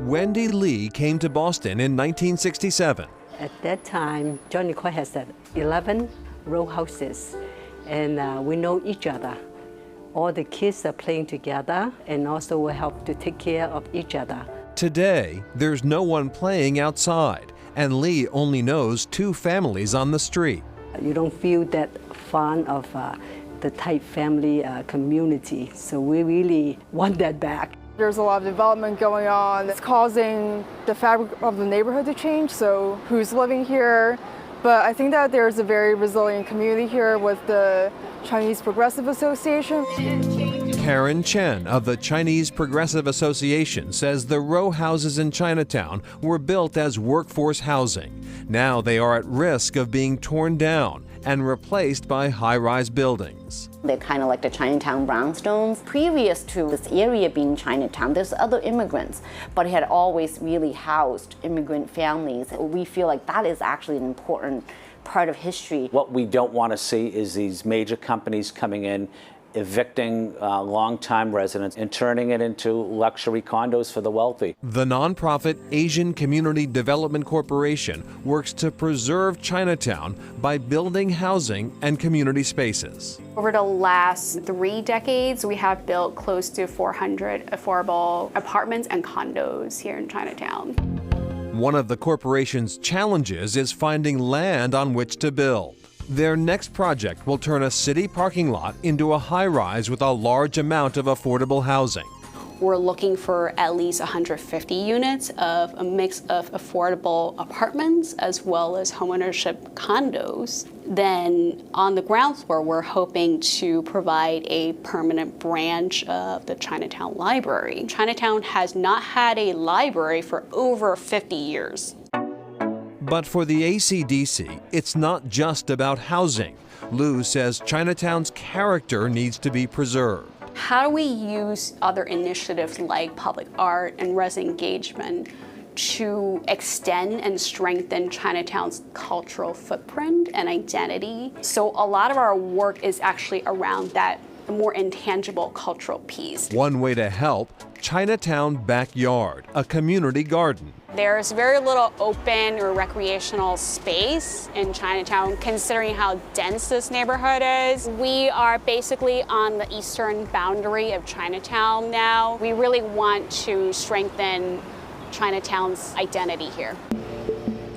Wendy Lee came to Boston in 1967. At that time, Johnny Quay has 11 row houses, and we know each other. All the kids are playing together, and also we help to take care of each other. Today, there's no one playing outside, and Lee only knows 2 families on the street. You don't feel that fun of the tight family community, so we really want that back. There's a lot of development going on. It's causing the fabric of the neighborhood to change, so who's living here. But I think that there's a very resilient community here with the Chinese Progressive Association. Karen Chen of the Chinese Progressive Association says the row houses in Chinatown were built as workforce housing. Now they are at risk of being torn down and replaced by high-rise buildings. They're kind of like the Chinatown brownstones. Previous to this area being Chinatown, there's other immigrants, but it had always really housed immigrant families. We feel like that is actually an important part of history. What we don't want to see is these major companies coming in, evicting long-time residents and turning it into luxury condos for the wealthy. The nonprofit Asian Community Development Corporation works to preserve Chinatown by building housing and community spaces. Over the last 3 decades, we have built close to 400 affordable apartments and condos here in Chinatown. One of the corporation's challenges is finding land on which to build. Their next project will turn a city parking lot into a high-rise with a large amount of affordable housing. We're looking for at least 150 units of a mix of affordable apartments as well as homeownership condos. Then on the ground floor, we're hoping to provide a permanent branch of the Chinatown Library. Chinatown has not had a library for over 50 years. But for the ACDC, it's not just about housing. Liu says Chinatown's character needs to be preserved. How do we use other initiatives like public art and resident engagement to extend and strengthen Chinatown's cultural footprint and identity? So a lot of our work is actually around that more intangible cultural piece. One way to help, Chinatown Backyard, a community garden. There's very little open or recreational space in Chinatown, considering how dense this neighborhood is. We are basically on the eastern boundary of Chinatown now. We really want to strengthen Chinatown's identity here.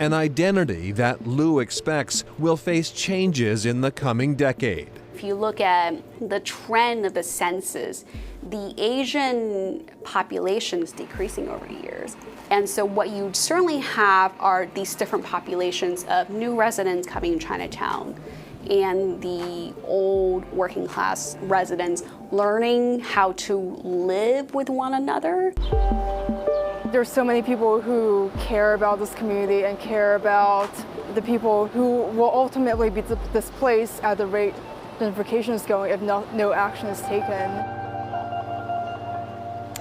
An identity that Liu expects will face changes in the coming decade. If you look at the trend of the census, the Asian population is decreasing over the years. And so what you certainly have are these different populations of new residents coming in Chinatown and the old working class residents learning how to live with one another. There's so many people who care about this community and care about the people who will ultimately be displaced at the rate gentrification is going if no action is taken.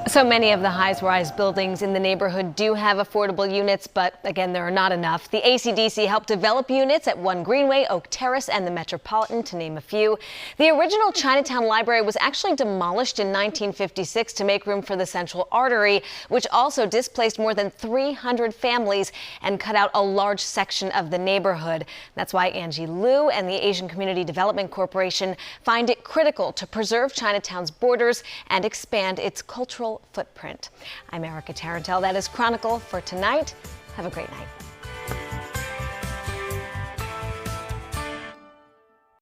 So many of the high-rise buildings in the neighborhood do have affordable units, but again, there are not enough. The ACDC helped develop units at One Greenway, Oak Terrace, and the Metropolitan, to name a few. The original Chinatown Library was actually demolished in 1956 to make room for the Central Artery, which also displaced more than 300 families and cut out a large section of the neighborhood. That's why Angie Liu and the Asian Community Development Corporation find it critical to preserve Chinatown's borders and expand its cultural footprint. I'm Erica Tarantel. That is Chronicle for tonight. Have a great night.